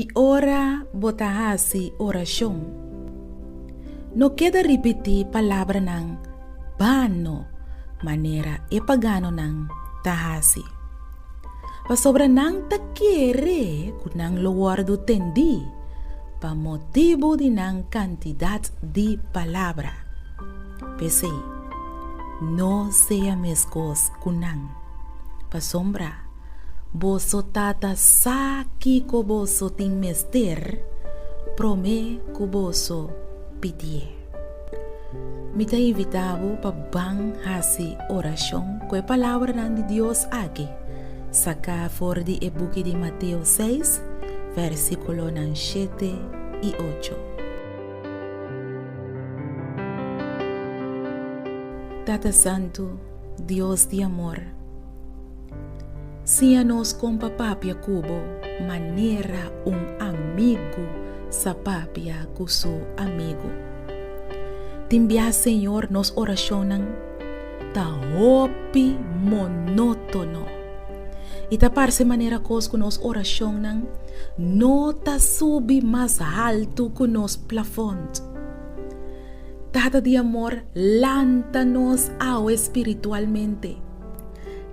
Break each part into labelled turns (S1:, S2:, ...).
S1: E ora botahasi oração. No queda repetir palavra ng bano, maneira e pagano ng tahasi. Pasobra nang takere kunang lugar do tendi, pa motivo di ng cantidad di palabra. Pese, no sea meskos kunang. Pasombra, boso tata saki ko boso ting mester, prome ko boso pitie. Mita invitavo pa bang hasi oração ko palavra ng Dios agi. Saca for di e-book di Mateo 6, versículo ng 7 y 8. Tata Santo, Dios de amor, síanos con papapia cubo, manera un amigo sa papia kuso amigo. Timbia, Señor, nos oracionan ta hopi monótono. Itaparse manera kos kunos oração nang nota subi mais alto kunos plafond. Tata de amor, lanta-nos ao espiritualmente.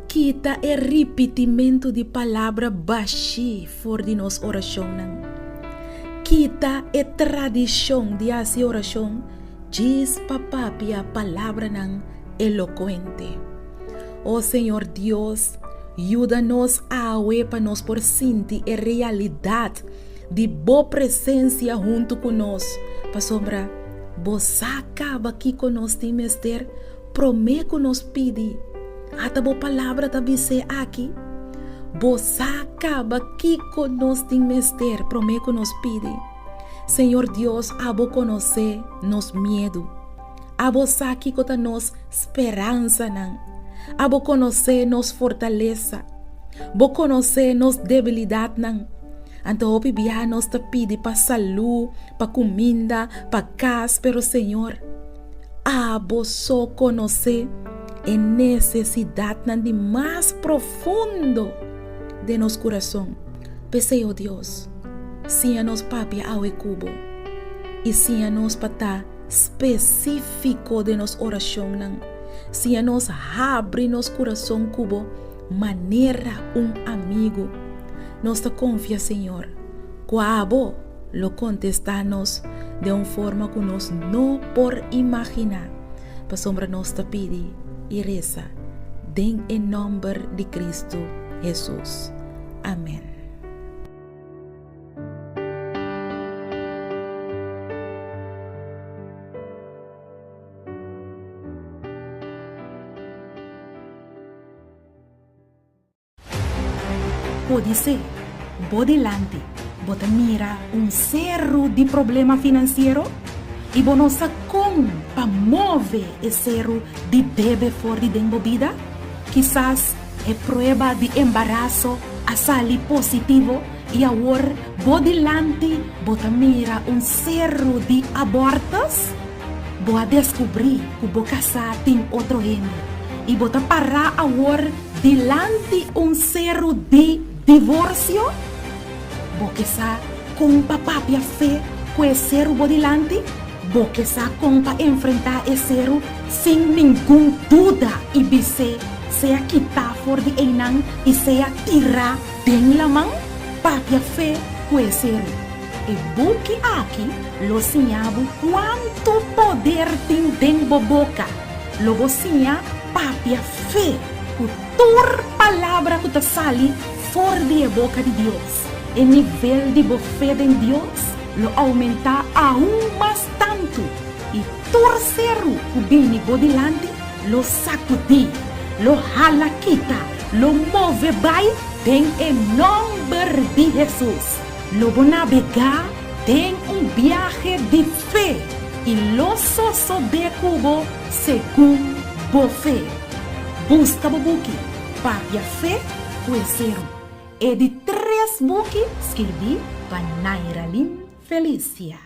S1: Quita e repetimento de palavra baixi for de nos oração nang. Quita e tradição de essa oração diz papapia palavra nang eloquente. Oh Senhor Deus, ajuda-nos a para nos por sentir a realidade de boa presença junto conosco. Pasombra, você acaba aqui conosco de mester, promete que nos pede. Ata boa palavra também se aqui. Você acaba aqui conosco de mester, promete que nos pede. Senhor Deus, abo conhecer nos medo. Abo aqui com nos esperança não. Abo conhecer nos fortaleza, bo conhecer nos debilidade não. Então hopi bia nos te pede para saúde, para comida, para casa, pero Senhor, abo só conhecer a necessidade não de mais profundo de nosso coração. Pese oh Deus, sia nos papia ao cubo e sia nos pata específico de nos oração não. Se nos abre nos coração cubo, maneira amigo. Nos te confia, Senhor. Quabo lo contestanos de forma que nos não por imaginar. Pasombra nos te pide e reza. Den em nome de Cristo Jesus. Amém.
S2: Pode ser, bodilante, bota mira cerro de problema financeiro e bonosa com para mover esse cerro de debe for de vida. Quizás é prova de embaraço a sair positivo e agora bodilante bota mira cerro de abortos. Boa descobrir que o casar tem outro gênero e bota parar agora dilante cerro de divórcio, porque sa com papapia fé conhecer o bodilante, porque sa com para enfrentar esse erro sem nenhum dúvida e bise seja quitar for de enang e seja tirar den la mão, papia fé conhecer. E buque aqui lo sinhabo quanto poder tem den boca, logo sinha papia fé, que tur palavra que te sali for de boca de Deus. El nível de fé en Dios lo aumenta aún más tanto. Y torcero que bodilante lo sacudí, lo jala quita, lo move by en el nombre de Jesús. Lo va a navegar en un viaje de fe y lo soso de cubo según fe. Busca bobuki, papia fe, conheceram. E de 3 buques escrevi para Nairalin Felícia.